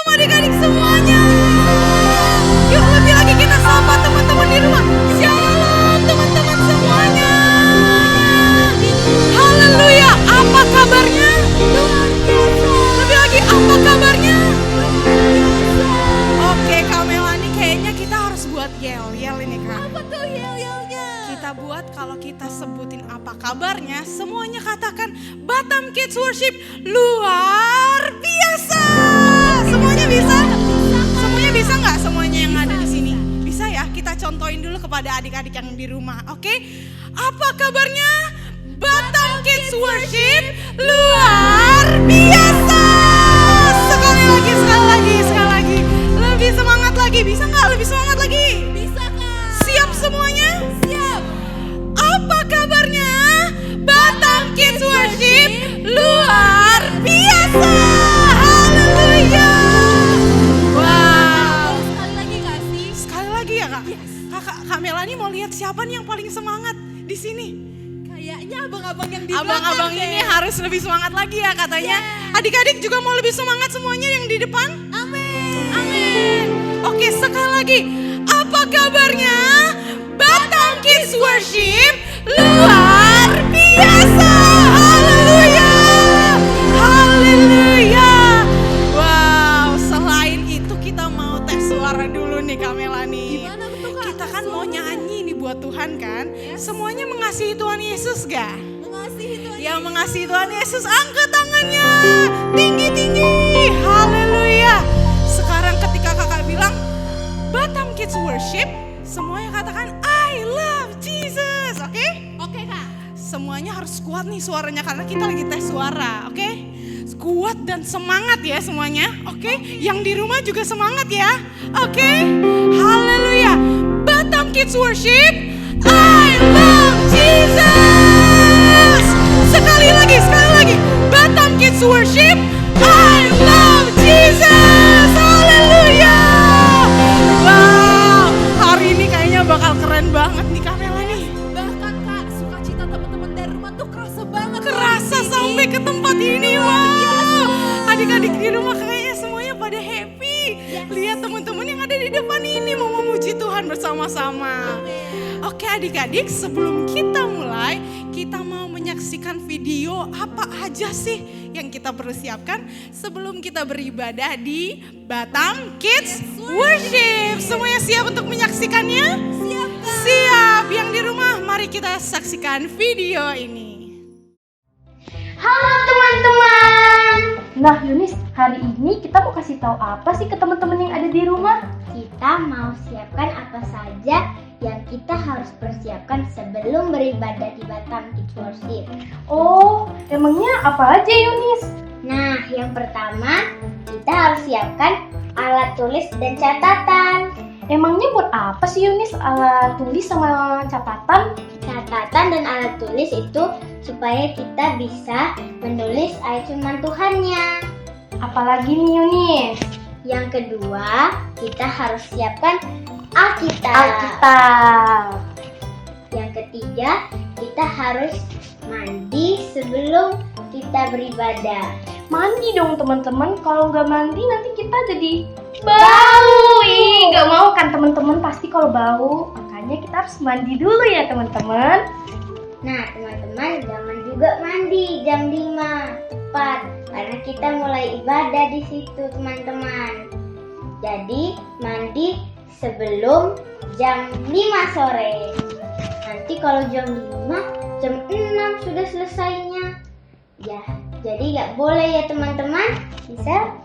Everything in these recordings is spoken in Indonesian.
adik-adik semuanya. Yuk lebih lagi kita sapa teman-teman di rumah. Shalom teman-teman semuanya. Haleluya, apa kabarnya? Lebih lagi apa kabarnya? Oke Kak Melani, kayaknya kita harus buat yel-yel ini Kak. Apa tuh yel-yelnya? Kita buat kalau kita sebutin apa kabarnya, semuanya katakan Batam Kids Worship luar biasa. Semuanya bisa? Semuanya bisa nggak? Semuanya yang ada di sini bisa ya? Kita contohin dulu kepada adik-adik yang di rumah, oke? Apa kabarnya? Batam Kids Worship luar biasa. Sekali lagi. Lebih semangat lagi. Bisa nggak? Lebih semangat lagi? Bisa Kak. Siap semuanya? Siap. Apa kabarnya? Batam Kids Worship luar biasa. Haleluya. Wow. Sekali lagi gak sih? Sekali lagi ya Kak? Yes. Kak Melani mau lihat siapa nih yang paling semangat di sini? Kayaknya abang-abang yang di belakang Abang-abang ini harus lebih semangat lagi ya katanya. Adik-adik juga mau lebih semangat semuanya yang di depan? Amin. Oke, sekali lagi. Apa kabarnya? Batam Kids Worship luar biasa. Haleluya. Wow, selain itu kita mau tes suara dulu nih Kak Melani. Gimana betul Kak? Kita kan mau nyanyi nih buat Tuhan kan? Yes. Semuanya mengasihi Tuhan Yesus gak? Mengasihi Tuhan. Yang mengasihi Tuhan Yesus angkat tangannya tinggi-tinggi. Haleluya. Sekarang ketika kakak bilang Batam Kids Worship, semuanya katakan I love Jesus. Oke? Oke Kak. Semuanya harus kuat nih suaranya karena kita lagi tes suara. Oke? Kuat dan semangat ya semuanya. Oke? Yang di rumah juga semangat ya. Oke? Haleluya. Batam Kids Worship, I love Jesus. Sekali lagi. Batam Kids Worship, I love Jesus. Haleluya. Wow, hari ini kayaknya bakal keren banget nih Kak Melani. Bahkan Kak, sukacita teman-teman dari rumah tuh kerasa banget. Kerasa sampai ke tempat ini. Wow. Adik-adik di rumah kayaknya semuanya pada happy. Lihat teman-teman yang ada di depan ini mau memuji Tuhan bersama-sama. Oke adik-adik, sebelum kita mulai, kita mau menyaksikan video apa aja sih yang kita perlu siapkan sebelum kita beribadah di Batam Kids Worship. Semuanya siap untuk menyaksikannya? Siap Kak. Siap. Yang di rumah, mari kita saksikan video ini. Halo teman-teman. Nah Yunis, hari ini kita mau kasih tahu apa sih ke teman-teman yang ada di rumah? Kita mau siapkan apa saja yang kita harus persiapkan sebelum beribadah di Batam Kids Worship. Oh, emangnya apa aja Yunis? Nah, yang pertama kita harus siapkan alat tulis dan catatan. Emangnya buat apa sih Yunis alat tulis sama catatan? Catatan dan alat tulis itu supaya kita bisa menulis ayat firman Tuhannya. Apalagi nih Yunis? Yang kedua, kita harus siapkan Alkitab. Alkitab. Yang ketiga, kita harus mandi sebelum kita beribadah. Mandi dong teman-teman, kalau nggak mandi nanti kita jadi bau. Ih, nggak mau kan teman-teman, pasti kalau bau. Makanya kita harus mandi dulu ya teman-teman. Nah, teman-teman jangan juga mandi jam 5 tepat karena kita mulai ibadah di situ, teman-teman. Jadi, mandi sebelum jam 5 sore. Nanti kalau jam 5, jam 6 sudah selesainya. Ya, jadi nggak boleh ya teman-teman. Bisa?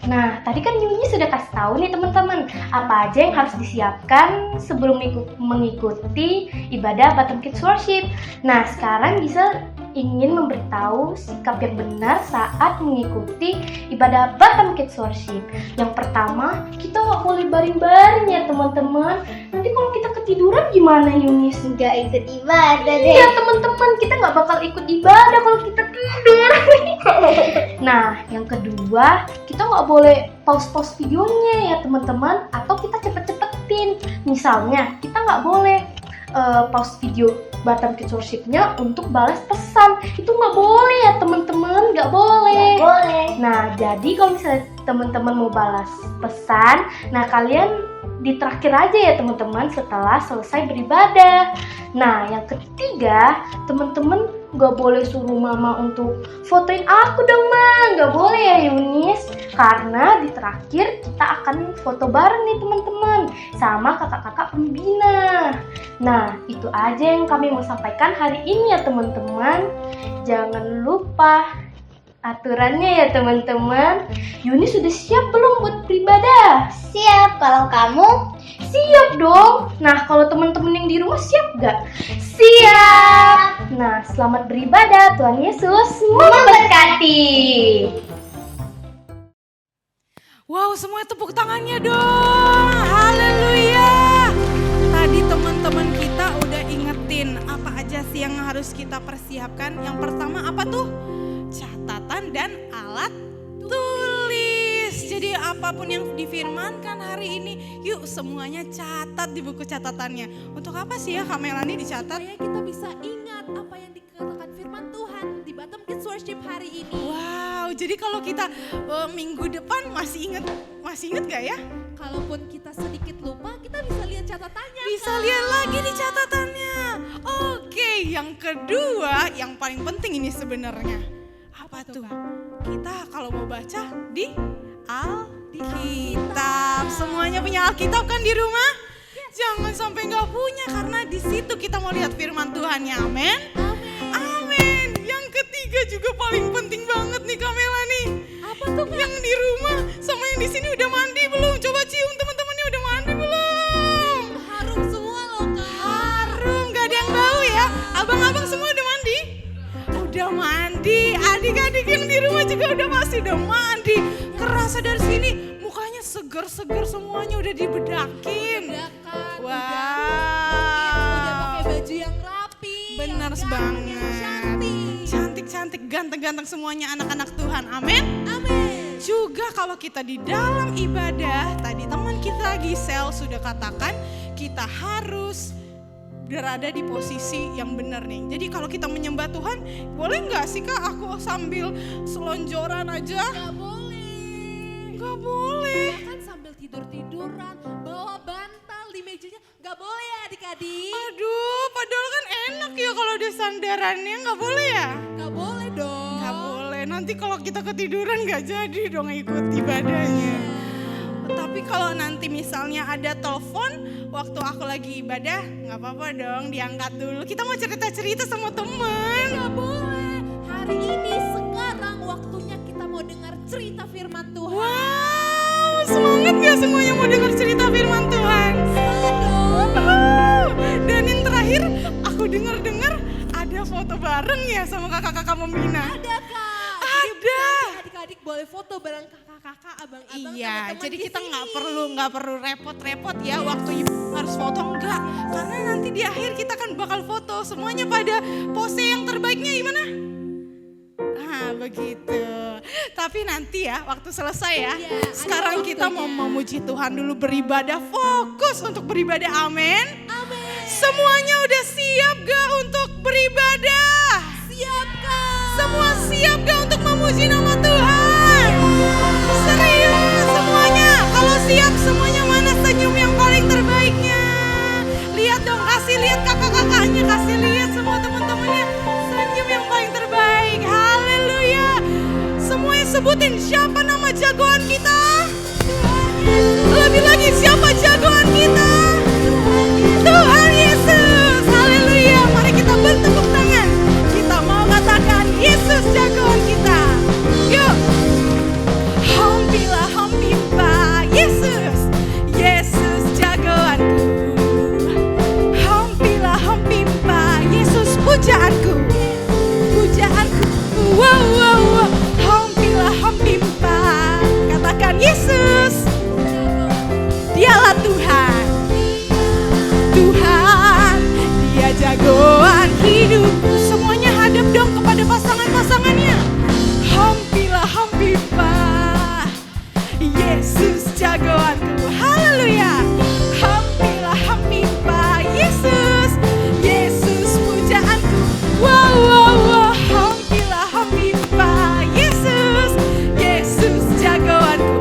Nah, tadi kan Yuni sudah kasih tahu nih teman-teman apa aja yang harus disiapkan sebelum mengikuti ibadah Batam Kids Worship. Nah, sekarang bisa ingin memberitahu sikap yang benar saat mengikuti ibadah Batam Kids Worship. Yang pertama, kita nggak boleh baring-baring ya teman-teman. Nanti kalau kita ketiduran gimana Yunis? Nggak ikut ibadah deh. Iya teman-teman, kita nggak bakal ikut ibadah kalau kita tidur. Nah, yang kedua, kita nggak boleh pause videonya ya teman-teman, atau kita cepet-cepetin. Misalnya, kita nggak boleh pause video Batam Kids Worship-nya untuk balas pesan. Itu nggak boleh ya teman-teman, nggak boleh. Nggak boleh. Nah, jadi kalau misalnya teman-teman mau balas pesan, nah kalian ditraktir aja ya teman-teman setelah selesai beribadah. Nah yang ketiga, teman-teman gak boleh suruh mama untuk fotoin aku dong ma, gak boleh ya Yunis, karena di terakhir kita akan foto bareng nih teman-teman sama kakak-kakak pembina. Nah itu aja yang kami mau sampaikan hari ini ya teman-teman. Jangan lupa aturannya ya teman-teman. Yunis sudah siap belum buat beribadah? Siap, kalau kamu? Siap dong. Nah kalau teman-teman yang di rumah siap gak? Siap. Nah selamat beribadah, Tuhan Yesus memberkati. Wow, semua tepuk tangannya dong. Haleluya. Tadi teman-teman kita udah ingetin apa aja sih yang harus kita persiapkan. Yang pertama apa tuh? Catatan dan alat tulis. Jadi apapun yang difirmankan hari ini, yuk semuanya catat di buku catatannya. Untuk apa sih ya Kak Melani dicatat? Supaya kita bisa ingat apa yang dikatakan firman Tuhan di Batam Kids Worship hari ini. Wow, jadi kalau kita minggu depan masih inget gak ya? Kalaupun kita sedikit lupa, kita bisa lihat catatannya. Bisa Kak. lihat lagi di catatannya. Oke, yang kedua, yang paling penting ini sebenarnya. Apa tuh? Kita kalau mau baca di Alkitab. Semuanya punya Alkitab kan di rumah? Jangan sampai nggak punya, karena di situ kita mau lihat firman Tuhannya. Amin. Amin. Yang ketiga juga paling penting banget nih Kamela nih. Apa tuh Kak? Yang di rumah sama yang di sini udah mandi belum? Coba cium teman-temannya, udah mandi belum? Harum semua loh Kak. Harum, gak ada yang bau ya? Abang-abang semua udah mandi? Udah mandi, adik-adik yang di rumah juga udah mandi. Kerasa dari sini mukanya seger-seger, semuanya udah dibedakin. Udah Kak. Wow. Udah pakai baju yang rapi. Bener yang banget. Yang cantik. Cantik-cantik, ganteng-ganteng semuanya anak-anak Tuhan. Amin. Amin. Juga kalau kita di dalam ibadah, tadi teman kita Gisel sudah katakan kita harus berada di posisi yang benar nih. Jadi kalau kita menyembah Tuhan, boleh nggak sih Kak aku sambil selonjoran aja? Gak boleh. Nggak boleh. Bahkan sambil tidur-tiduran, bawa bantal di mejanya, gak boleh ya adik-adik. Aduh, padahal kan enak ya kalau ada sandarannya, nggak boleh ya? Gak boleh dong. Nggak boleh. Nanti kalau kita ketiduran nggak jadi dong ikut ibadahnya. Tapi kalau nanti misalnya ada telepon waktu aku lagi ibadah, nggak apa-apa dong, diangkat dulu. Kita mau cerita-cerita sama teman. Gak boleh. Hari ini sekarang waktunya kita mau dengar cerita firman Tuhan. Wow, semangat gak semuanya mau dengar cerita firman Tuhan? Semangat dong. Dan yang terakhir, aku dengar ada foto bareng ya sama kakak-kakak pembina. Ada Kak. Ada. Adik-adik boleh foto bareng kakak-kakak, abang-abang, Iya, teman-teman jadi di kita sini. nggak perlu repot-repot ya waktu ibu harus foto, enggak. Karena nanti di akhir kita kan bakal foto semuanya pada pose yang terbaiknya gimana? Nah begitu. Tapi nanti ya waktu selesai ya. Iya, Sekarang ada kita mau waktunya. memuji Tuhan dulu, beribadah, fokus untuk beribadah. Amin. Amin. Semuanya udah siap gak untuk beribadah? Siap Kak. Semua siap gak untuk memuji nama Tuhan? Serius semuanya? Kalau siap semuanya, mana senyum yang paling terbaiknya? Lihat dong, kasih lihat kakak-kakaknya, kasih lihat semua teman-temannya. Senyum yang paling terbaik. Haleluya. Semuanya sebutin siapa nama jagoan kita? Lebih lagi siapa jagoan kita? Tuhan Yesus. Haleluya. Mari kita bertepuk tangan. Kita mau katakan Yesus jagoan kita. Yuk. Hompilah hompimpa Yesus. Yesus jagoanku. Hompilah hompimpa Yesus pujaanku. Pujaanku. Wow wow wow. Hompilah hompimpa. Katakan Yesus. Dialah Tuhan. Tuhan, Dia jagoan hidupku. Semuanya hadap dong kepada pasangan-pasangannya. Hompilah hompimpa Yesus jagoanku. Haleluya. Hompilah hompimpa Yesus. Yesus pujaanku. Wow wow wow. Hompilah hompimpa Yesus. Yesus jagoanku.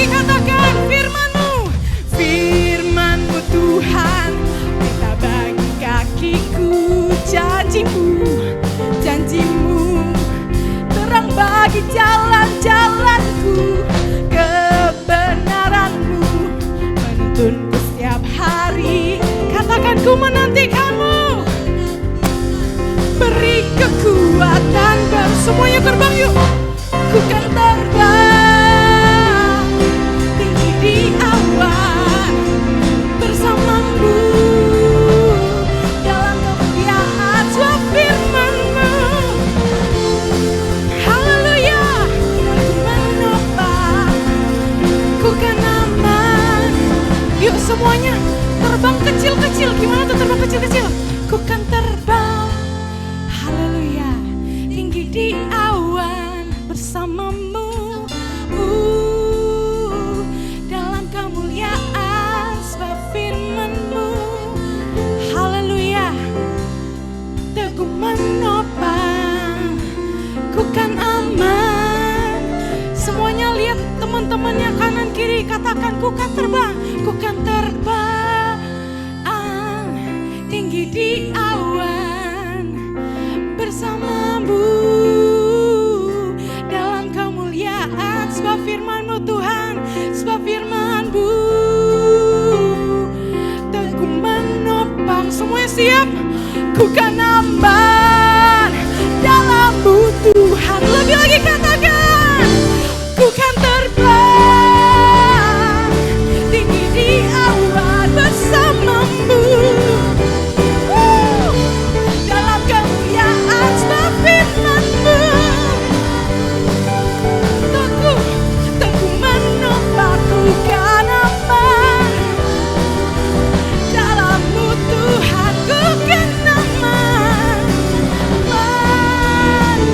lagi katakan firman-Mu. Firman-Mu Tuhan, pita bagi kakiku. Janji-Mu, terang bagi jalan-jalanku. Kebenaran-Mu menuntunku setiap hari. Katakan ku menantikan-Mu. Beri kekuatan baru. Semuanya terbang yuk. Ku kan terbang tinggi di awan bersama-Mu dalam kemuliaan sebab firman-Mu. Haleluya. Ku menopang, ku kan aman. Yuk semuanya terbang kecil-kecil. Gimana tuh terbang kecil-kecil? Ku kan terbang, haleluya, tinggi di awan bersama-Mu, dalam kemuliaan sebab firman-Mu. Haleluya, teguh menopang, ku kan aman. Semuanya lihat teman-temannya kanan kiri, katakan ku kan terbang, ku kan terbang tinggi di awan bersama-Mu dalam kemuliaan sebab firman-Mu Tuhan, sebab firman-Mu teguh menopang. Semuanya siap? Ku kan aman dalam-Mu Tuhan. Lebih lagi katakan, ku kan terbang tinggi di awan bersama-Mu dalam kemuliaan sebab firman-Mu. Teguh menopang, ku kan aman dalam-Mu Tuhan. Ku kan aman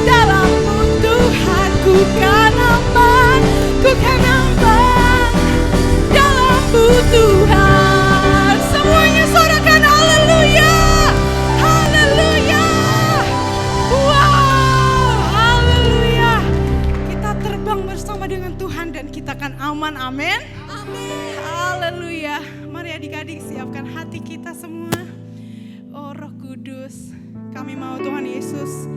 dalam-Mu Tuhan. Ku kan aman, ku kan aman dalam-Mu Tuhan. Semuanya sorakan haleluya, haleluya. Wow, haleluya. Kita terbang bersama dengan Tuhan dan kita akan aman, amin. Haleluya. Mari adik-adik siapkan hati kita semua. Oh Roh Kudus, kami mau Tuhan Yesus,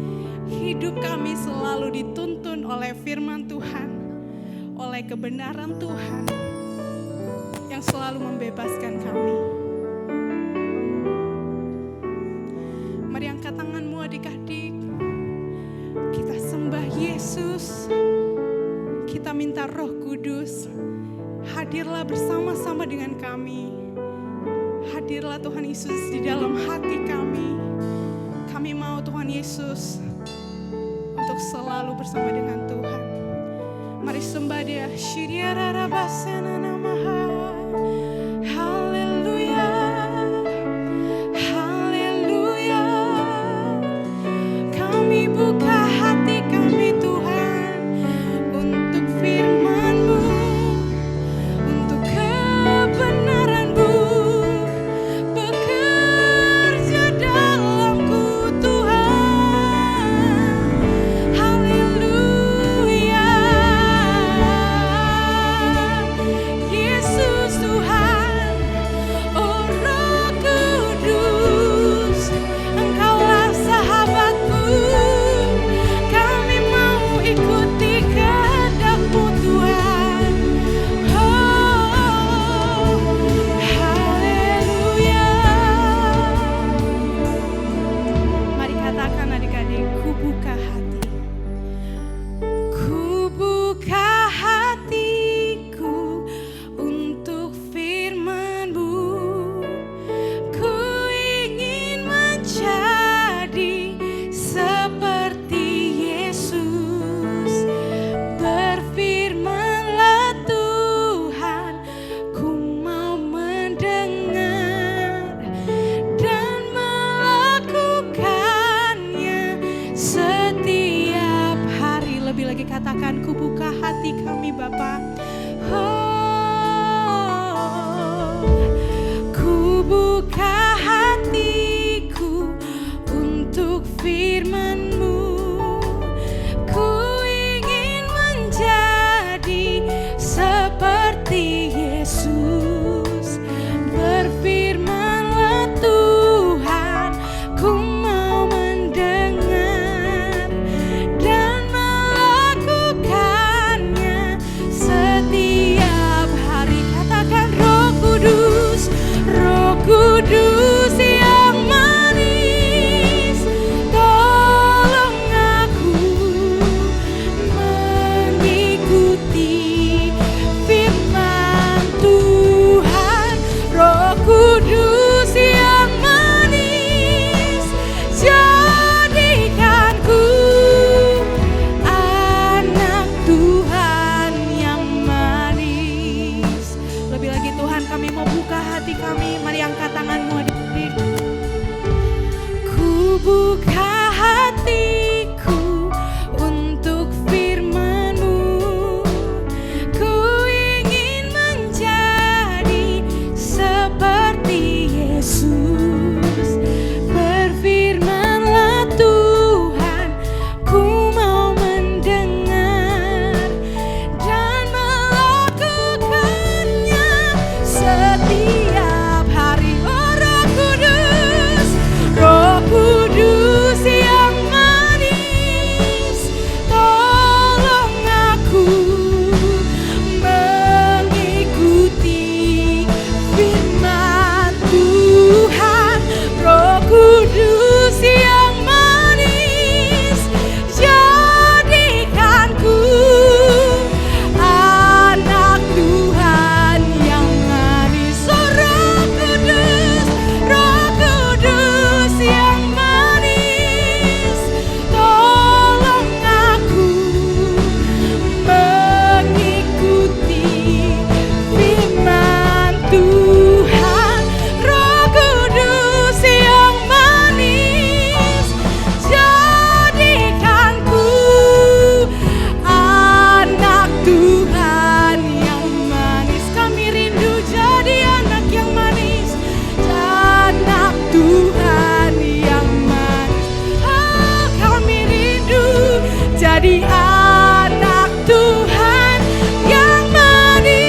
hidup kami selalu dituntun oleh firman Tuhan, oleh kebenaran Tuhan yang selalu membebaskan kami. Mari angkat tanganmu adik-adik. Kita sembah Yesus. Kita minta Roh Kudus, hadirlah bersama-sama dengan kami. Hadirlah Tuhan Yesus di dalam hati kami. Kami mau Tuhan Yesus untuk selalu bersama dengan Tuhan. Mari sembah Dia. Haleluya, haleluya. Kami buka hati kami Tuhan untuk firman-Mu, untuk kebenaran-Mu bekerja dalamku Tuhan. Haleluya, hati kami. Mari angkat tanganmu adik-adik. Ku buka hatiku untuk firman-Mu. Ku ingin menjadi seperti Yesus. Berfirman-Lah Tuhan, ku mau mendengar dan melakukannya setiap hari. Oh Roh Kudus, Roh Kudus yang manis, tolong aku mengikuti firman Tuhan. Roh Kudus yang manis, jadikanku anak Tuhan yang manis. Oh Roh Kudus, Roh Kudus yang manis, tolong aku mengikuti firman Tuhan. Roh Kudus yang manis, jadikanku anak Tuhan yang manis. Kami rindu jadi anak yang manis, anak Tuhan yang manis. Oh, kami rindu jadi anak Tuhan yang manis.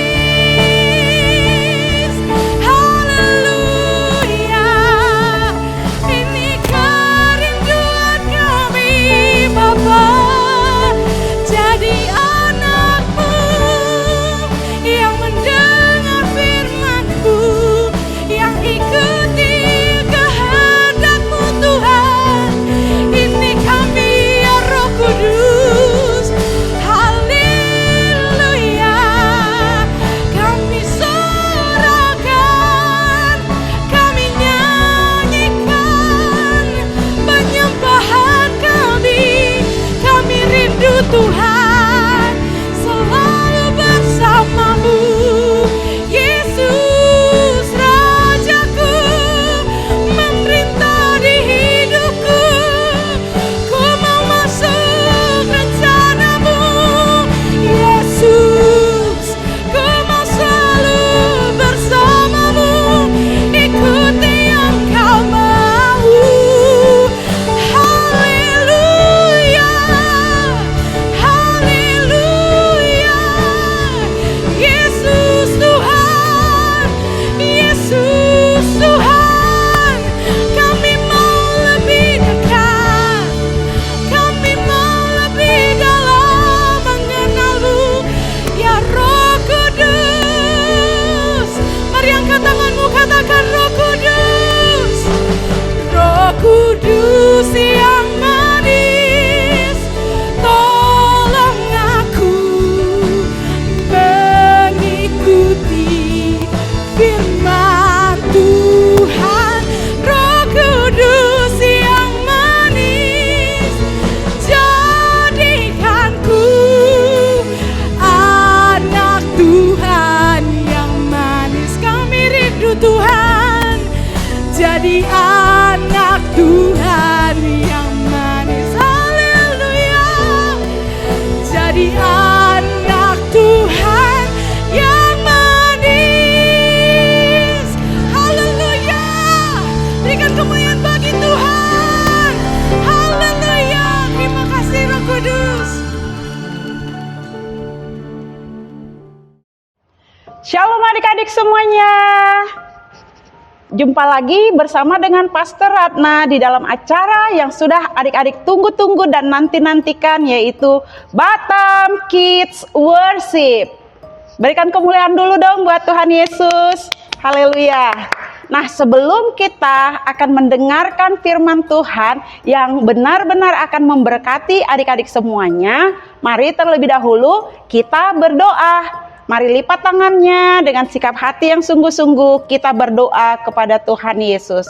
Haleluya, ini kerinduan kami Bapa. Jadi anak-Mu yang mendengar firman-Mu, yang ikuti kehendak-Mu Tuhan. Ini kami ya Roh Kudus. Haleluya, kami sorakan, kami nyanyikan penyembahan kami. Kami rindu Tuhan selalu bersama-Mu. Yesus Rajaku, memerintah di hidupku. Ku mau masuk rencana-Mu. Yesus, ku mau selalu bersama-Mu, ikuti yang Kau mau. Haleluya, haleluya. Yesus Tuhan, Yesus Tuhan, kami mau lebih dekat, kami mau lebih dalam mengenal-Mu ya Roh Kudus. Mari angkat tanganmu, katakan Roh Kudus, Roh Kudus yang manis, tolong aku mengikuti firman Tuhan. Roh Kudus yang manis, jadikanku anak Tuhan yang manis. Kami rindu Tuhan jadi anak Tuhan yang manis. Haleluya, jadi anak Tuhan yang manis. Haleluya, berikan kemuliaan bagi Tuhan. Haleluya, terima kasih Roh Kudus. Shalom adik-adik semuanya. Jumpa lagi bersama dengan Pastor Ratna di dalam acara yang sudah adik-adik tunggu-tunggu dan nanti-nantikan, yaitu Batam Kids Worship. Berikan kemuliaan dulu dong buat Tuhan Yesus. Haleluya. Nah, sebelum kita akan mendengarkan firman Tuhan yang benar-benar akan memberkati adik-adik semuanya, mari terlebih dahulu kita berdoa. Mari lipat tangannya dengan sikap hati yang sungguh-sungguh kita berdoa kepada Tuhan Yesus.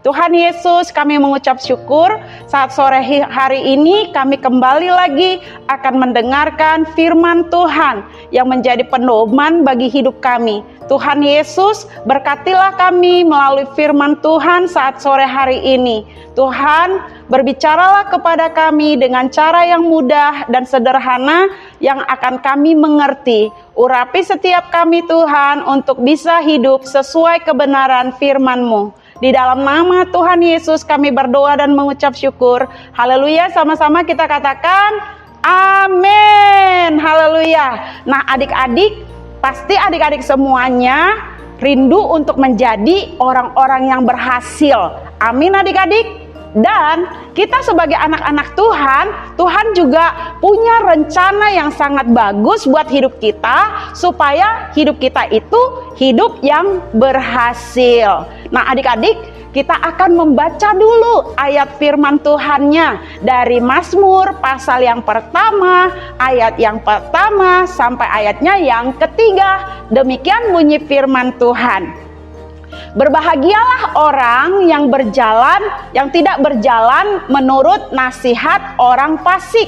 Tuhan Yesus, kami mengucap syukur saat sore hari ini kami kembali lagi akan mendengarkan firman Tuhan yang menjadi pedoman bagi hidup kami. Tuhan Yesus, berkatilah kami melalui firman Tuhan saat sore hari ini. Tuhan, berbicaralah kepada kami dengan cara yang mudah dan sederhana yang akan kami mengerti. Urapi setiap kami Tuhan untuk bisa hidup sesuai kebenaran firman-Mu. Di dalam nama Tuhan Yesus kami berdoa dan mengucap syukur. Haleluya, sama-sama kita katakan amin. Haleluya. Nah adik-adik, pasti adik-adik semuanya rindu untuk menjadi orang-orang yang berhasil. Amin adik-adik. Dan kita sebagai anak-anak Tuhan, Tuhan juga punya rencana yang sangat bagus buat hidup kita, supaya hidup kita itu hidup yang berhasil. Nah adik-adik, kita akan membaca dulu ayat firman Tuhannya dari Mazmur pasal yang pertama, ayat yang pertama sampai ayatnya yang ketiga. Demikian bunyi firman Tuhan. Berbahagialah orang yang tidak berjalan menurut nasihat orang fasik,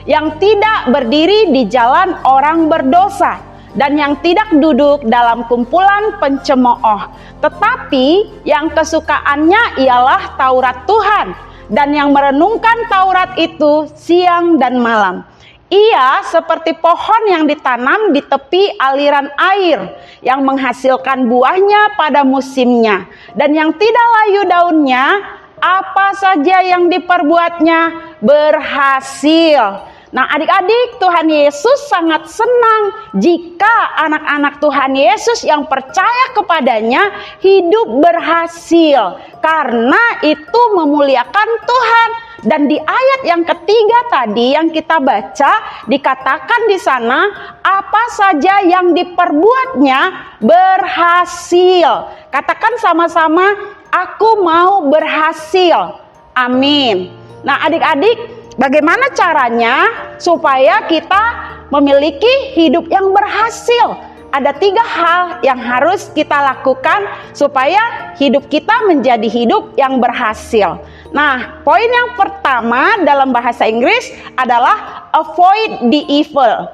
yang tidak berdiri di jalan orang berdosa, dan yang tidak duduk dalam kumpulan pencemooh, tetapi yang kesukaannya ialah Taurat Tuhan, dan yang merenungkan Taurat itu siang dan malam. Ia seperti pohon yang ditanam di tepi aliran air, yang menghasilkan buahnya pada musimnya, dan yang tidak layu daunnya, apa saja yang diperbuatnya berhasil. Nah adik-adik, Tuhan Yesus sangat senang jika anak-anak Tuhan Yesus yang percaya kepadanya hidup berhasil, karena itu memuliakan Tuhan. Dan di ayat yang ketiga tadi yang kita baca, dikatakan di sana apa saja yang diperbuatnya berhasil. Katakan sama-sama, aku mau berhasil. Amin. Nah adik-adik, bagaimana caranya supaya kita memiliki hidup yang berhasil? Ada 3 hal yang harus kita lakukan supaya hidup kita menjadi hidup yang berhasil. Nah, poin yang pertama dalam bahasa Inggris adalah avoid the evil.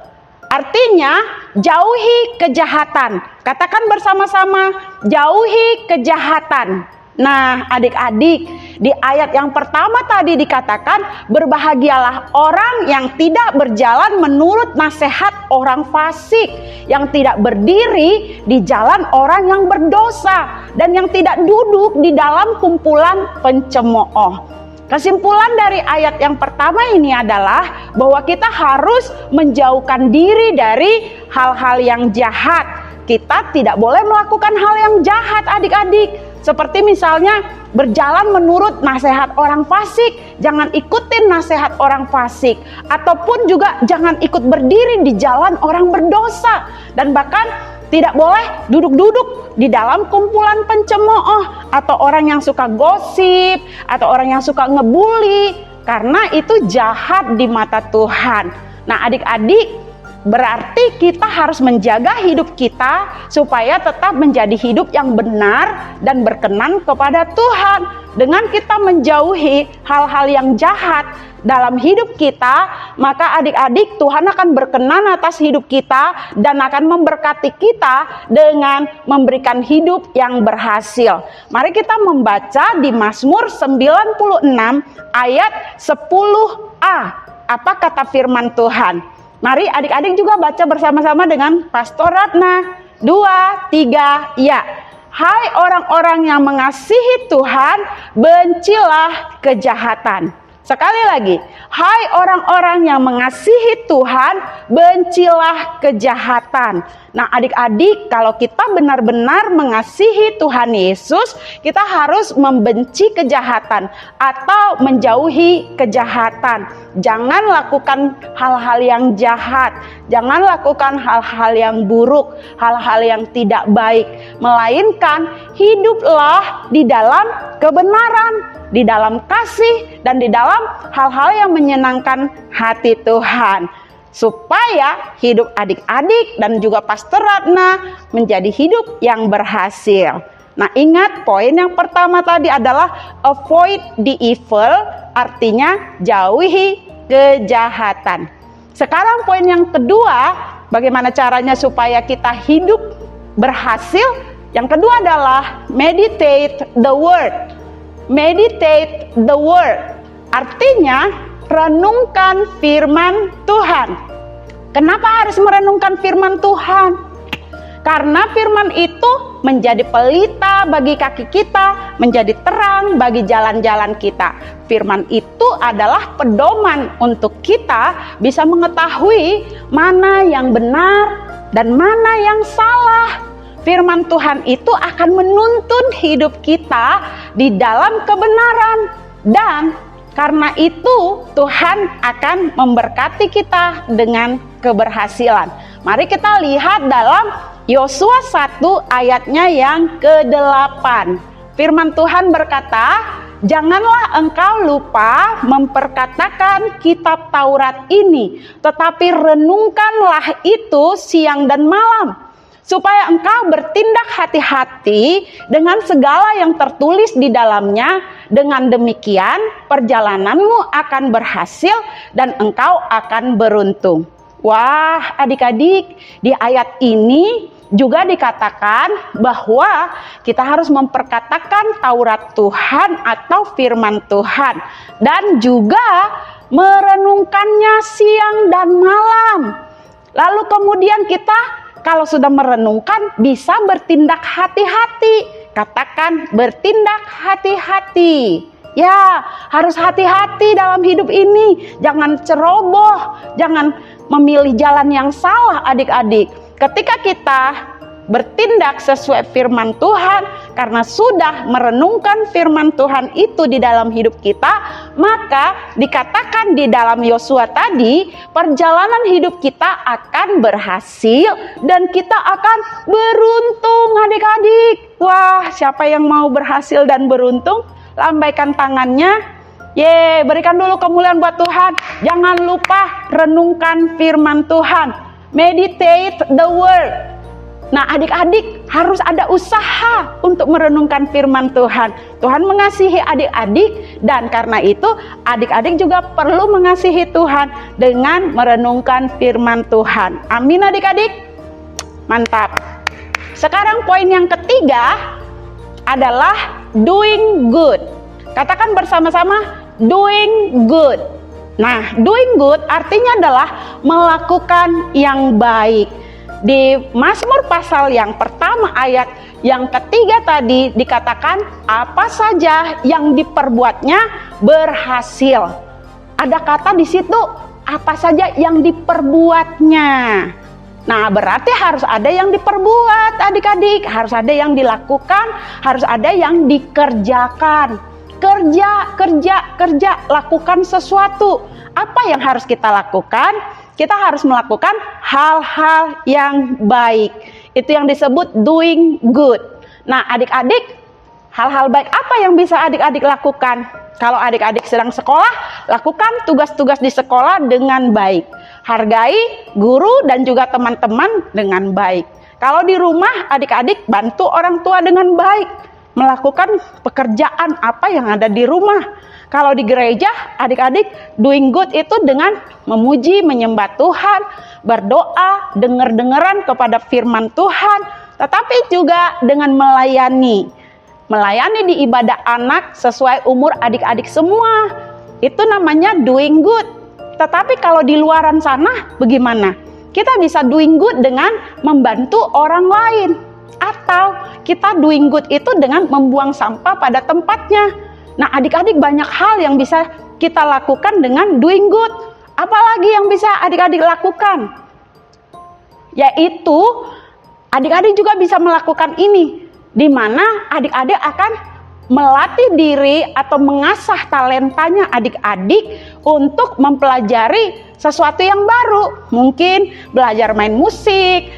Artinya, jauhi kejahatan. Katakan bersama-sama, jauhi kejahatan. Nah, adik-adik, di ayat yang pertama tadi dikatakan, berbahagialah orang yang tidak berjalan menurut nasihat orang fasik, yang tidak berdiri di jalan orang yang berdosa, dan yang tidak duduk di dalam kumpulan pencemooh. Kesimpulan dari ayat yang pertama ini adalah bahwa kita harus menjauhkan diri dari hal-hal yang jahat. Kita tidak boleh melakukan hal yang jahat adik-adik. Seperti misalnya berjalan menurut nasihat orang fasik, jangan ikutin nasihat orang fasik. Ataupun juga jangan ikut berdiri di jalan orang berdosa. Dan bahkan tidak boleh duduk-duduk di dalam kumpulan pencemooh, atau orang yang suka gosip, atau orang yang suka ngebully, karena itu jahat di mata Tuhan. Nah adik-adik, berarti kita harus menjaga hidup kita supaya tetap menjadi hidup yang benar dan berkenan kepada Tuhan. Dengan kita menjauhi hal-hal yang jahat dalam hidup kita, maka adik-adik, Tuhan akan berkenan atas hidup kita dan akan memberkati kita dengan memberikan hidup yang berhasil. Mari kita membaca di Mazmur 96 ayat 10a. Apa kata firman Tuhan? Mari adik-adik juga baca bersama-sama dengan Pastor Ratna. 2, 3, ya. Hai orang-orang yang mengasihi Tuhan, bencilah kejahatan. Sekali lagi, hai orang-orang yang mengasihi Tuhan, bencilah kejahatan. Nah adik-adik, kalau kita benar-benar mengasihi Tuhan Yesus, kita harus membenci kejahatan atau menjauhi kejahatan. Jangan lakukan hal-hal yang jahat, jangan lakukan hal-hal yang buruk, hal-hal yang tidak baik. Melainkan hiduplah di dalam kebenaran, di dalam kasih, dan di dalam hal-hal yang menyenangkan hati Tuhan. Supaya hidup adik-adik dan juga Pastor Ratna menjadi hidup yang berhasil. Nah ingat, poin yang pertama tadi adalah avoid the evil, artinya jauhi kejahatan. Sekarang poin yang kedua, bagaimana caranya supaya kita hidup berhasil, yang kedua adalah meditate the word. Meditate the word artinya renungkan firman Tuhan. Kenapa harus merenungkan firman Tuhan? Karena firman itu menjadi pelita bagi kaki kita, menjadi terang bagi jalan-jalan kita. Firman itu adalah pedoman untuk kita bisa mengetahui mana yang benar dan mana yang salah. Firman Tuhan itu akan menuntun hidup kita di dalam kebenaran, dan karena itu Tuhan akan memberkati kita dengan keberhasilan. Mari kita lihat dalam Yosua 1 ayatnya yang ke-8. Firman Tuhan berkata, "Janganlah engkau lupa memperkatakan kitab Taurat ini, tetapi renungkanlah itu siang dan malam, supaya engkau bertindak hati-hati dengan segala yang tertulis di dalamnya. Dengan demikian perjalananmu akan berhasil dan engkau akan beruntung." Wah, adik-adik, di ayat ini juga dikatakan bahwa kita harus memperkatakan Taurat Tuhan atau firman Tuhan, dan juga merenungkannya siang dan malam. Lalu kemudian kita kalau sudah merenungkan bisa bertindak hati-hati. Katakan bertindak hati-hati. Ya, harus hati-hati dalam hidup ini. Jangan ceroboh, jangan memilih jalan yang salah adik-adik. Ketika kita bertindak sesuai firman Tuhan, karena sudah merenungkan firman Tuhan itu di dalam hidup kita, maka dikatakan di dalam Yosua tadi, perjalanan hidup kita akan berhasil dan kita akan beruntung adik-adik. Wah, siapa yang mau berhasil dan beruntung? Lambaikan tangannya. Berikan dulu kemuliaan buat Tuhan. Jangan lupa renungkan firman Tuhan. Meditate the word. Nah, adik-adik harus ada usaha untuk merenungkan firman Tuhan. Tuhan mengasihi adik-adik, dan karena itu adik-adik juga perlu mengasihi Tuhan dengan merenungkan firman Tuhan. Amin adik-adik. Mantap. Sekarang poin yang ketiga adalah doing good. Katakan bersama-sama, doing good. Nah, doing good artinya adalah melakukan yang baik. Di Mazmur pasal yang pertama ayat yang ketiga tadi dikatakan apa saja yang diperbuatnya berhasil. Ada kata di situ apa saja yang diperbuatnya. Nah, berarti harus ada yang diperbuat adik-adik, harus ada yang dilakukan, harus ada yang dikerjakan. Kerja, lakukan sesuatu. Apa yang harus kita lakukan? Kita harus melakukan hal-hal yang baik. Itu yang disebut doing good. Nah, adik-adik, hal-hal baik apa yang bisa adik-adik lakukan? Kalau adik-adik sedang sekolah, lakukan tugas-tugas di sekolah dengan baik. Hargai guru dan juga teman-teman dengan baik. Kalau di rumah, adik-adik bantu orang tua dengan baik. Melakukan pekerjaan apa yang ada di rumah. Kalau di gereja, adik-adik doing good itu dengan memuji, menyembah Tuhan, berdoa, dengar-dengaran kepada firman Tuhan, tetapi juga dengan melayani. Melayani di ibadah anak sesuai umur adik-adik semua. Itu namanya doing good. Tetapi kalau di luaran sana, bagaimana? Kita bisa doing good dengan membantu orang lain. Atau kita doing good itu dengan membuang sampah pada tempatnya. Nah, adik-adik banyak hal yang bisa kita lakukan dengan doing good. Apalagi yang bisa adik-adik lakukan? Yaitu adik-adik juga bisa melakukan ini, di mana adik-adik akan melatih diri atau mengasah talentanya adik-adik untuk mempelajari sesuatu yang baru. Mungkin belajar main musik,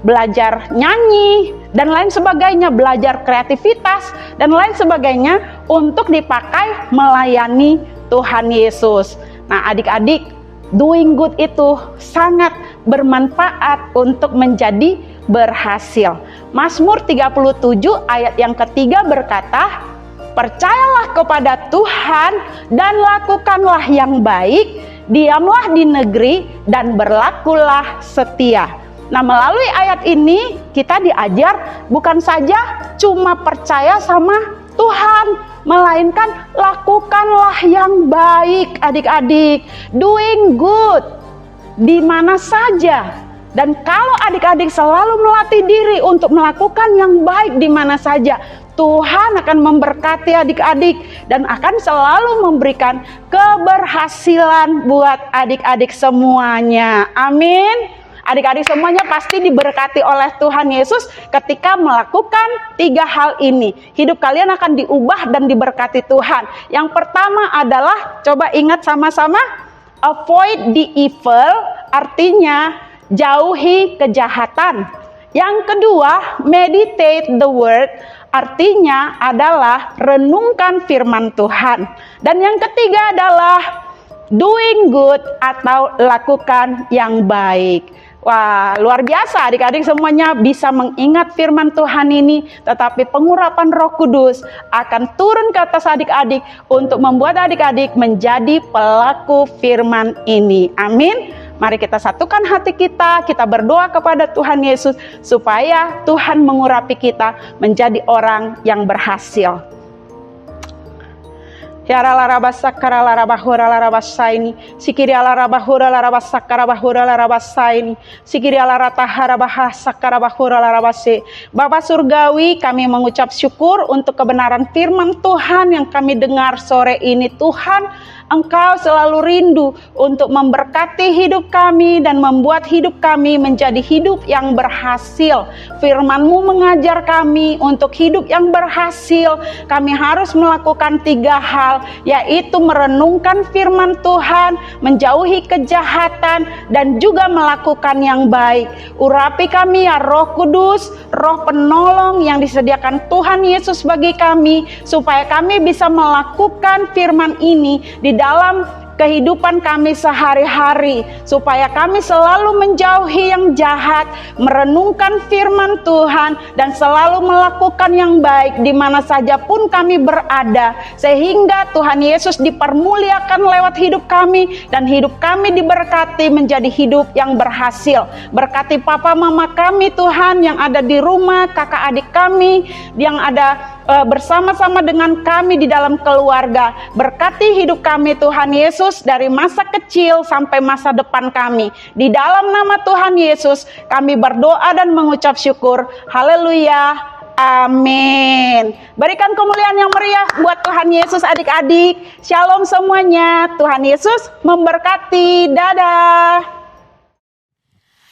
belajar nyanyi, dan lain sebagainya, belajar kreativitas, dan lain sebagainya untuk dipakai melayani Tuhan Yesus. Nah, adik-adik, doing good itu sangat bermanfaat untuk menjadi berhasil. Mazmur 37 ayat yang ketiga berkata, "Percayalah kepada Tuhan dan lakukanlah yang baik, diamlah di negeri dan berlakulah setia." Nah, melalui ayat ini kita diajar bukan saja cuma percaya sama Tuhan, melainkan lakukanlah yang baik adik-adik. Doing good di mana saja. Dan kalau adik-adik selalu melatih diri untuk melakukan yang baik di mana saja, Tuhan akan memberkati adik-adik dan akan selalu memberikan keberhasilan buat adik-adik semuanya. Amin. Adik-adik semuanya pasti diberkati oleh Tuhan Yesus ketika melakukan 3 hal ini. Hidup kalian akan diubah dan diberkati Tuhan. Yang pertama adalah, coba ingat sama-sama, avoid the evil, artinya jauhi kejahatan. Yang kedua, meditate the word, artinya adalah renungkan firman Tuhan. Dan yang ketiga adalah doing good atau lakukan yang baik. Wah, luar biasa adik-adik semuanya bisa mengingat firman Tuhan ini, tetapi pengurapan Roh Kudus akan turun ke atas adik-adik untuk membuat adik-adik menjadi pelaku firman ini. Amin. Mari kita satukan hati kita berdoa kepada Tuhan Yesus supaya Tuhan mengurapi kita menjadi orang yang berhasil. Ya larabasakara larabahura larabasaini, sikiri alarabahura larabasakara bahura larabasaini, sikiri alaratahara bahasakara bahura larabase. Bapa surgawi, kami mengucap syukur untuk kebenaran firman Tuhan yang kami dengar sore ini. Tuhan, Engkau selalu rindu untuk memberkati hidup kami dan membuat hidup kami menjadi hidup yang berhasil. Firman-Mu mengajar kami untuk hidup yang berhasil. Kami harus melakukan 3 hal, yaitu merenungkan firman Tuhan, menjauhi kejahatan, dan juga melakukan yang baik. Urapi kami ya Roh Kudus, Roh penolong yang disediakan Tuhan Yesus bagi kami, supaya kami bisa melakukan firman ini di dalam kehidupan kami sehari-hari, supaya kami selalu menjauhi yang jahat, merenungkan firman Tuhan, dan selalu melakukan yang baik di mana saja pun kami berada, sehingga Tuhan Yesus dipermuliakan lewat hidup kami, dan hidup kami diberkati menjadi hidup yang berhasil. Berkati papa mama kami Tuhan yang ada di rumah, kakak adik kami yang ada bersama-sama dengan kami di dalam keluarga. Berkati hidup kami Tuhan Yesus dari masa kecil sampai masa depan kami. Di dalam nama Tuhan Yesus kami berdoa dan mengucap syukur. Haleluya. Amin. Berikan kemuliaan yang meriah buat Tuhan Yesus adik-adik. Shalom semuanya. Tuhan Yesus memberkati. Dadah.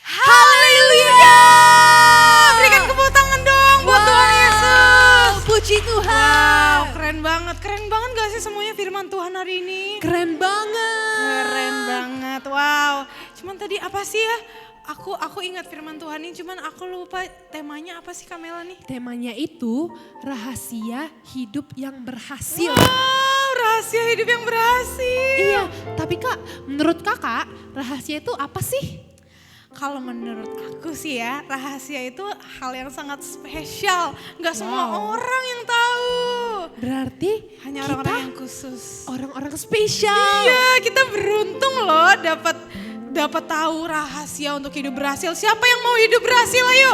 Haleluya. Berikan tepuk tangan dong buat Tuhan Yesus. Puji Tuhan. Wow, keren banget gak sih semuanya firman Tuhan hari ini? Keren banget. Wow. Cuman tadi apa sih ya? Aku ingat firman Tuhan ini, cuman aku lupa temanya apa sih Kamela nih? Temanya itu rahasia hidup yang berhasil. Wow, rahasia hidup yang berhasil. Iya, tapi Kak, menurut Kakak rahasia itu apa sih? Kalau menurut aku sih ya, rahasia itu hal yang sangat spesial. Gak semua orang yang tahu. Berarti Hanya kita orang-orang yang khusus. orang-orang spesial. Iya, kita beruntung loh dapat tahu rahasia untuk hidup berhasil. Siapa yang mau hidup berhasil? Ayo.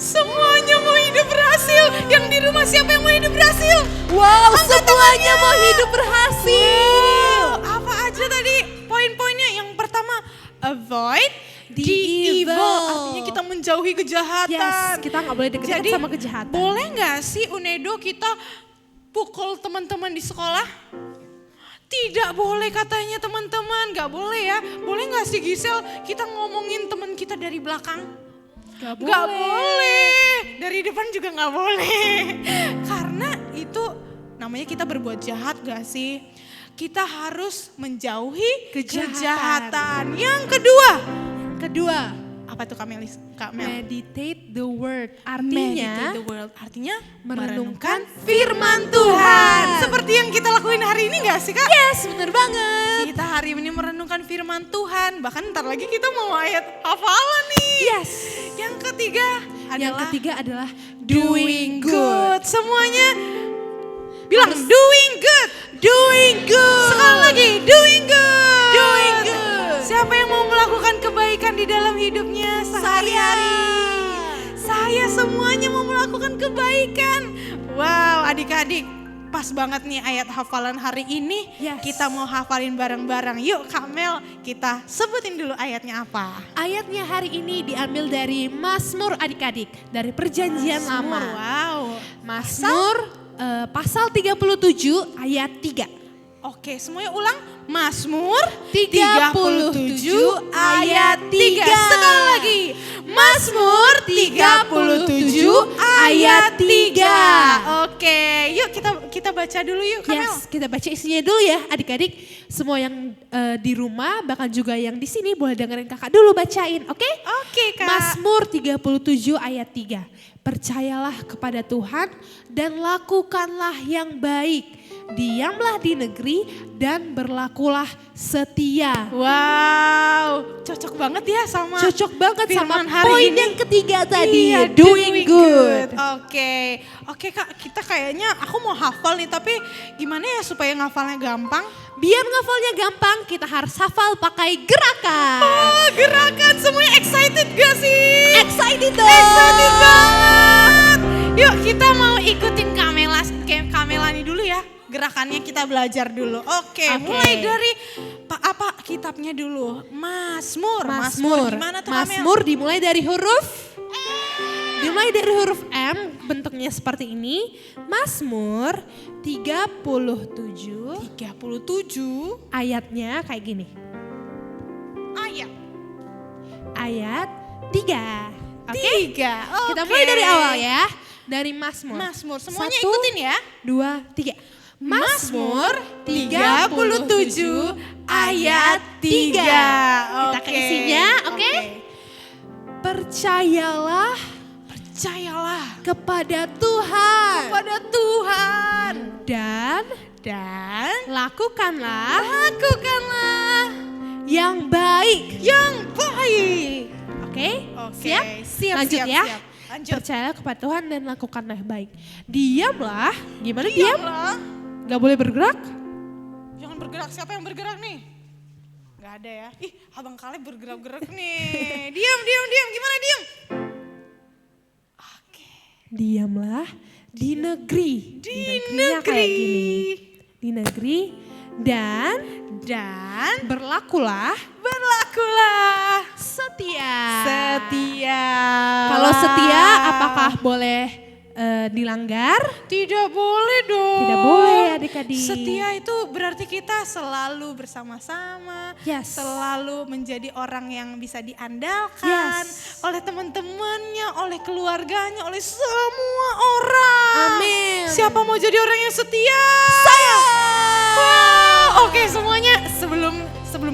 Semuanya mau hidup berhasil. Yang di rumah siapa yang mau hidup berhasil? Wow, semuanya mau hidup berhasil. Wow, apa aja tadi poin-poinnya? Yang pertama, avoid the evil. Artinya kita menjauhi kejahatan. Yes, kita nggak boleh deket-deket Jadi, sama kejahatan. boleh nggak sih Unedo kita pukul teman-teman di sekolah? Tidak boleh katanya teman-teman, nggak boleh ya. Boleh nggak sih Gisel kita ngomongin teman kita dari belakang? Gak Nggak boleh. Dari depan juga nggak boleh. Karena itu namanya kita berbuat jahat gak sih? Kita harus menjauhi kejahatan. Yang kedua, apa tuh Kak Mel? Meditate the word. Artinya Meditate the world. Artinya merenungkan firman Tuhan. Seperti yang kita lakuin hari ini gak sih Kak? yes, bener banget. Kita hari ini merenungkan firman Tuhan. Bahkan ntar lagi kita mau ayat hafalan nih. Yes. Yang ketiga adalah doing good. Semuanya bilang doing good. Doing good. Sekali lagi doing good. Doing good. Siapa yang mau melakukan kebaikan di dalam hidupnya sehari-hari? Saya semuanya mau melakukan kebaikan. Wow, adik-adik, pas banget nih ayat hafalan hari ini. Yes. Kita mau hafalin bareng-bareng. Yuk Kak Mel, kita sebutin dulu ayatnya apa. Ayatnya hari ini diambil dari Mazmur adik-adik, dari Perjanjian Lama. Wow. Mazmur pasal 37 ayat 3. Oke, semuanya ulang. Mazmur 37 ayat 3. Sekali lagi. Mazmur 37 ayat 3. Oke, yuk kita baca dulu yuk Kak Mel. Yes, kita baca isinya dulu ya adik-adik. Semua yang di rumah, bahkan juga yang di sini boleh dengerin kakak dulu bacain, oke? Oke Kak. Mazmur 37 ayat 3. Percayalah kepada Tuhan dan lakukanlah yang baik. Diamlah di negeri dan berlakulah setia. Wow, cocok banget ya sama Cocok banget sama firman hari poin ini. yang ketiga tadi, Iya, doing good. Oke Kak, kita kayaknya aku mau hafal nih, tapi gimana ya supaya ngafalnya gampang? Biar ngafalnya gampang, kita harus hafal pakai gerakan. Oh, gerakan, semuanya excited gak sih? Excited dong. Excited banget. Yuk kita mau ikutin Kamelani dulu ya. Gerakannya kita belajar dulu. Oke, mulai dari apa kitabnya dulu? Mazmur. Gimana tuh Kamel? Mazmur dimulai dari huruf M, bentuknya seperti ini. Mazmur 37 ayatnya kayak gini. Ayat 3. Oke? 3. Kita mulai dari awal ya. Dari Mazmur. Semuanya 1, ikutin ya. 2, 3. Mazmur 37 ayat 3. Kita ke isinya, oke? Percayalah kepada Tuhan. Dan lakukanlah yang baik. Oke? Siap? Lanjut ya. Lanjut. Percayalah kepada Tuhan dan lakukanlah yang baik. Diamlah. Gimana diam? Gak boleh bergerak? Jangan bergerak, siapa yang bergerak nih? Gak ada ya. Ih, Abang Kaleb bergerak-gerak nih. Diam. Gimana diam? Diamlah di negeri. Negerinya kayak gini. Di negeri dan berlakulah setia. Kalau setia apakah boleh dilanggar? Tidak boleh dong. Tidak boleh adik-adik. Setia itu berarti kita selalu bersama-sama. Yes. Selalu menjadi orang yang bisa diandalkan. Yes. Oleh teman-temannya, oleh keluarganya, oleh semua orang. Amin. Siapa mau jadi orang yang setia? Saya. Wow. Oke semuanya, sebelum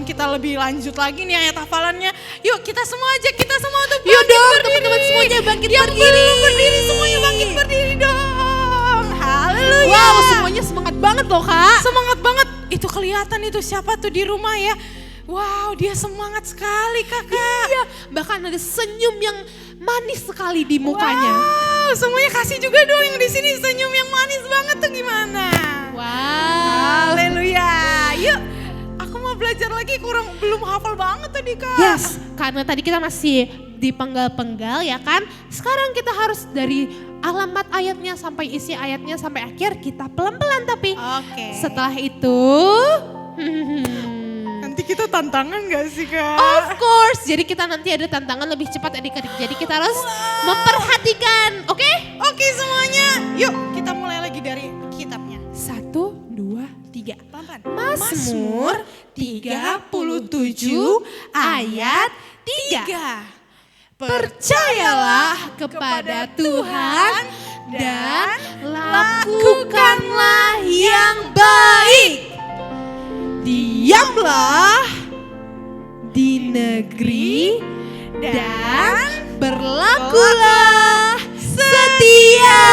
kita lebih lanjut lagi nih ayat hafalannya. Yuk kita semua untuk Yuk bangkit dong, berdiri. teman-teman semuanya bangkit Yang berdiri. belum berdiri semuanya bangkit berdiri dong. Haleluya. Wow, semuanya semangat banget loh Kak. Semangat banget. Itu kelihatan itu siapa tuh di rumah ya. Wow, dia semangat sekali kakak. Iya, bahkan ada senyum yang manis sekali di mukanya. Wow, semuanya kasih juga dong yang di sini senyum yang manis banget tuh gimana. Wow. Haleluya. Yuk, aku mau belajar lagi belum hafal banget tadi kak. Yes, karena tadi kita masih dipenggal-penggal ya kan. Sekarang kita harus dari alamat ayatnya sampai isi ayatnya sampai akhir kita pelan-pelan tapi. Oke. Setelah itu Nanti kita tantangan gak sih kak? of course, jadi kita nanti ada tantangan lebih cepat adik-adik. Jadi kita harus memperhatikan, oke? Oke semuanya. Yuk kita mulai lagi dari kitabnya. 1, 2, 3. Pelan-pelan. Mazmur 37 ayat 3. Percayalah kepada Tuhan dan lakukanlah yang baik. Diamlah di negeri dan berlakulah setia.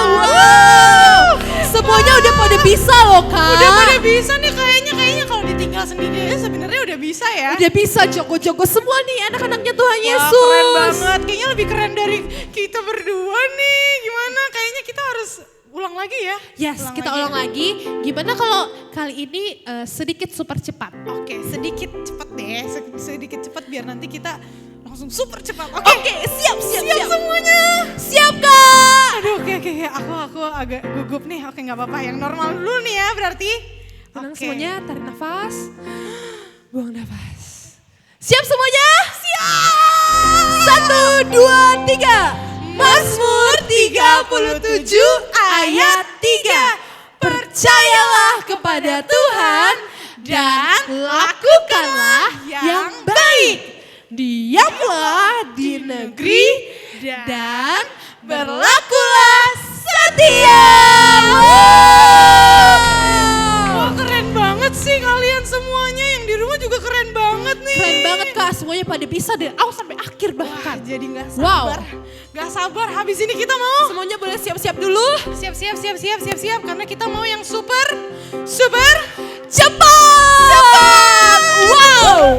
Wow. Semuanya udah pada bisa loh Kak. Udah pada bisa nih kayaknya kalau ditinggal sendiri aja sebenarnya udah bisa ya. Udah bisa jago-jago semua nih anak-anaknya Tuhan Wah, Yesus. keren banget. Kayaknya lebih keren dari kita berdua nih. Gimana? Kayaknya kita harus ulang lagi ya. Yes, kita ulang lagi. Gimana kalau kali ini sedikit super cepat? Oke, sedikit cepat deh. Sedikit cepat biar nanti kita langsung super cepat. Oke, siap. semuanya. Siap Kak. Aduh, oke. Aku agak gugup nih. Oke, nggak apa-apa. Yang normal dulu nih ya berarti. Tenang Oke. semuanya, tarik nafas. Buang nafas. Siap semuanya? Siap. 1, 2, 3. Mazmur 37 ayat 3. Percayalah kepada Tuhan dan lakukanlah yang baik. Diamlah di negeri dan berlakulah setia. Wah, keren banget sih kalian semuanya. Yang di rumah juga keren banget nih. Keren banget Kak, semuanya pada bisa dari awal sampai akhir bahkan. Jadi nggak Wow. sabar. Nggak sabar. Habis ini kita mau Semuanya boleh siap-siap dulu. siap karena kita mau yang super Cepat! Wow!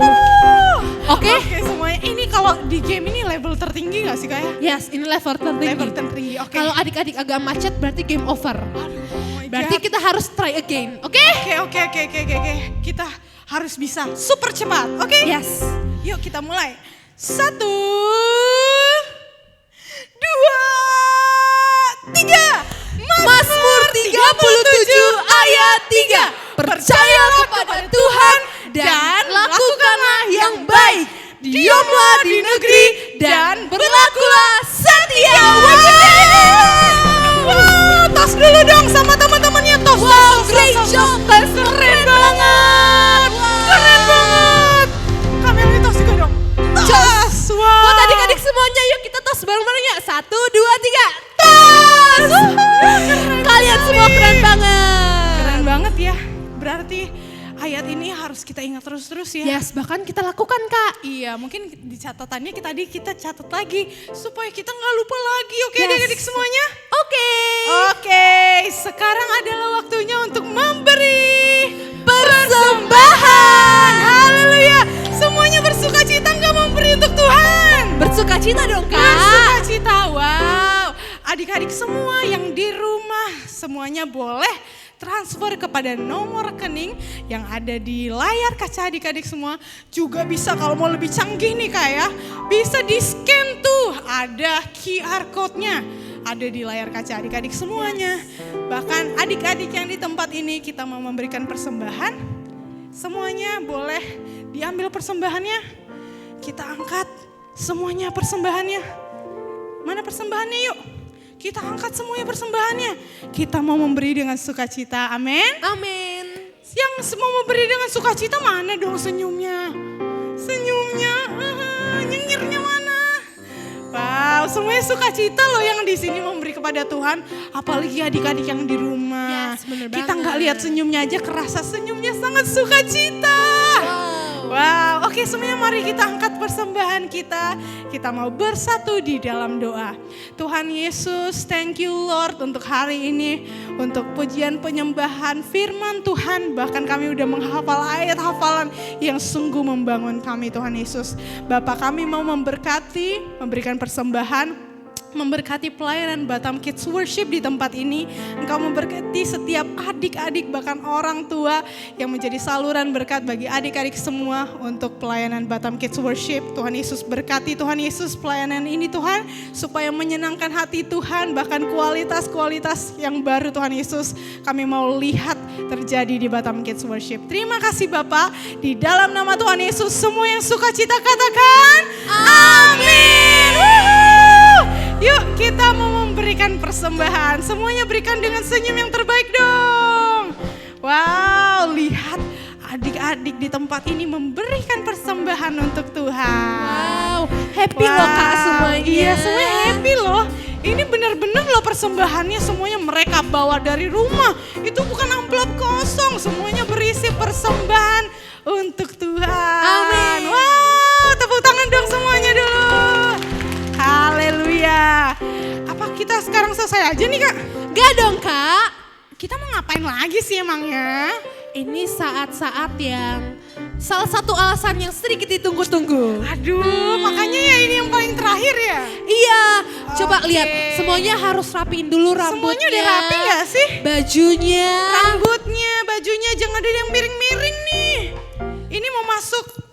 Oke. Oke semuanya. Ini kalau di game ini level tertinggi nggak sih kayak? Yes, ini level tertinggi. Level tertinggi. Oke. Kalau adik-adik agak macet berarti game over. Aduh, oh my Berarti God. kita harus try again, oke? Oke. Kita harus bisa super cepat. Oke? Yes. Yuk kita mulai. 1, 2, 3. Mazmur 37 ayat 3. Percayalah kepada Tuhan dan lakukanlah yang baik. Diamlah di negeri dan berlakulah setia. Wow, tos dulu dong sama teman-temannya tos. Wow, great job, guys. Keren banget. Keren banget. Kameranya tos juga dong. Tos. Wow. Buat adik-adik semuanya, yuk kita tos bareng-bareng ya. 1, 2, 3. Tos! Kalian semua keren banget. Keren banget ya. Berarti ayat ini harus kita ingat terus-terus ya. Yes, bahkan kita lakukan Kak. Iya, mungkin di catatannya kita catat lagi supaya kita nggak lupa lagi. Oke, Yes. adik-adik semuanya. Oke. Oke, sekarang adalah waktunya untuk memberi Persembahan. Haleluya. Semuanya bersuka cita nggak memberi untuk Tuhan? Bersuka cita dong Kak. Bersuka cita. Wow. Adik-adik semua yang di rumah semuanya boleh transfer kepada nomor rekening yang ada di layar kaca adik-adik semua. Juga bisa kalau mau lebih canggih nih Kak ya, bisa di scan tuh, ada QR code-nya. Ada di layar kaca adik-adik semuanya. Bahkan adik-adik yang di tempat ini kita mau memberikan persembahan. Semuanya boleh diambil persembahannya. Kita angkat semuanya persembahannya. Mana persembahannya yuk? Kita angkat semuanya persembahannya. Kita mau memberi dengan sukacita. Amin. Amin. Yang mau memberi dengan sukacita mana dong senyumnya? Senyumnya, nyengirnya mana? Wow, semuanya sukacita loh yang di sini memberi kepada Tuhan. Apalagi adik-adik yang di rumah. Yes, bener Kita banget. nggak lihat senyumnya aja kerasa senyumnya sangat sukacita. Wow, oke semuanya mari kita angkat persembahan kita. Kita mau bersatu di dalam doa. Tuhan Yesus, thank you Lord untuk hari ini. Untuk pujian penyembahan firman Tuhan. Bahkan kami udah menghafal ayat hafalan yang sungguh membangun kami Tuhan Yesus. Bapak kami mau memberkati, memberikan persembahan. Memberkati pelayanan Batam Kids Worship di tempat ini. Engkau memberkati setiap adik-adik bahkan orang tua yang menjadi saluran berkat bagi adik-adik semua untuk pelayanan Batam Kids Worship. Tuhan Yesus berkati Tuhan Yesus pelayanan ini Tuhan supaya menyenangkan hati Tuhan, bahkan kualitas-kualitas yang baru Tuhan Yesus kami mau lihat terjadi di Batam Kids Worship. Terima kasih Bapak, di dalam nama Tuhan Yesus semua yang sukacita katakan amin. Yuk kita mau memberikan persembahan. Semuanya berikan dengan senyum yang terbaik dong. Wow, lihat adik-adik di tempat ini memberikan persembahan untuk Tuhan. Wow, happy loh Kak semuanya. Iya, semuanya happy loh. Ini benar-benar loh persembahannya semuanya mereka bawa dari rumah. Itu bukan amplop kosong, semuanya berisi persembahan untuk Tuhan. Amin. Wow, tepuk tangan dong semuanya dulu. Haleluya. Apa kita sekarang selesai aja nih Kak? Gak dong Kak. kita mau ngapain lagi sih emangnya? Ini saat-saat yang salah satu alasan yang sedikit ditunggu-tunggu. Aduh, makanya ya ini yang paling terakhir ya? Iya, coba Oke. lihat semuanya harus rapiin dulu rambutnya. Semuanya udah rapi gak sih? Bajunya. Rambutnya, bajunya jangan ada yang miring-miring nih. Ini mau masuk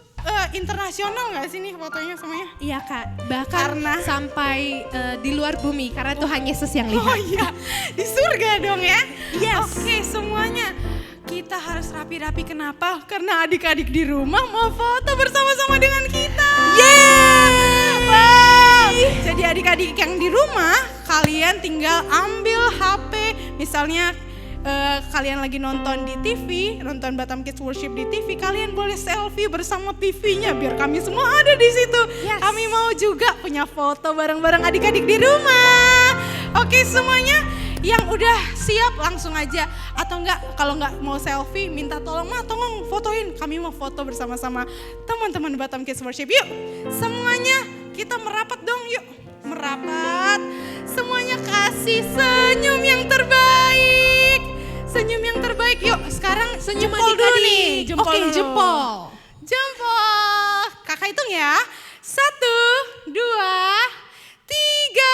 internasional gak sih nih fotonya semuanya? Iya Kak, bahkan Karena- sampai di luar bumi karena Tuhan Yesus yang Oh lihat. iya, di surga dong ya? Yes. Oke semuanya, kita harus rapi-rapi kenapa? Karena adik-adik di rumah mau foto bersama-sama dengan kita. Yeay! Wow. Jadi adik-adik yang di rumah, kalian tinggal ambil HP, misalnya kalian lagi nonton di TV, nonton Batam Kids Worship di TV, kalian boleh selfie bersama TV-nya biar kami semua ada di situ. Yes. Kami mau juga punya foto bareng-bareng adik-adik di rumah. Oke semuanya, yang udah siap langsung aja, atau enggak kalau enggak mau selfie minta tolong tolong fotoin, kami mau foto bersama-sama teman-teman Batam Kids Worship. Yuk semuanya kita merapat dong, yuk merapat, semuanya kasih senyum yang terbaik, senyum yang terbaik. Yuk sekarang Senyum jempol dulu adik-adik. nih, jempol Oke, dulu. jempol. Jempol, kakak hitung ya, 1, 2, 3.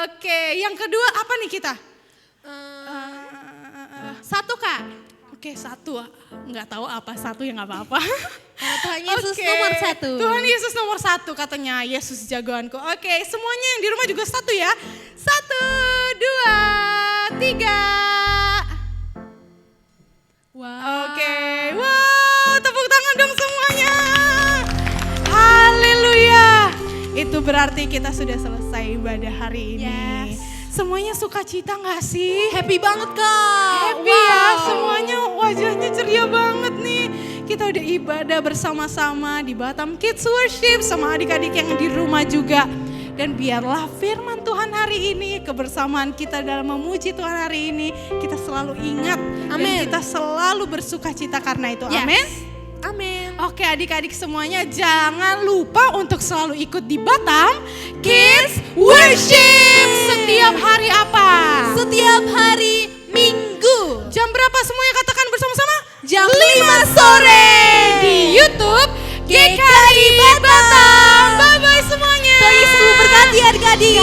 Oke, yang kedua apa nih kita? Satu Kak. Oke, 1. Nggak tahu apa satu ya nggak apa-apa. Karena Tuhan Yesus Oke, nomor 1. Tuhan Yesus nomor 1 katanya, Yesus jagoanku. Oke, semuanya yang di rumah juga 1 ya. 1, 2, 3. Wow. Oke, wow, tepuk tangan dong semuanya. Haleluya. Itu berarti kita sudah selesai ibadah hari ini. Yes. Semuanya sukacita gak sih? Happy banget Kak. Happy ya, semuanya wajahnya ceria banget nih. Kita udah ibadah bersama-sama di Batam Kids Worship sama adik-adik yang di rumah juga. Dan biarlah firman Tuhan hari ini, kebersamaan kita dalam memuji Tuhan hari ini, kita selalu ingat. Amin. Dan kita selalu bersukacita karena itu. Yes. Amin. Amin. Oke adik-adik semuanya, jangan lupa untuk selalu ikut di Batam Kids Worship. Setiap hari apa? Setiap hari Minggu. Jam berapa semuanya katakan bersama-sama? Jam 5 sore. Di YouTube GKI Batam. Bye-bye semuanya. Tuhan Yesus memberkati adik-adik.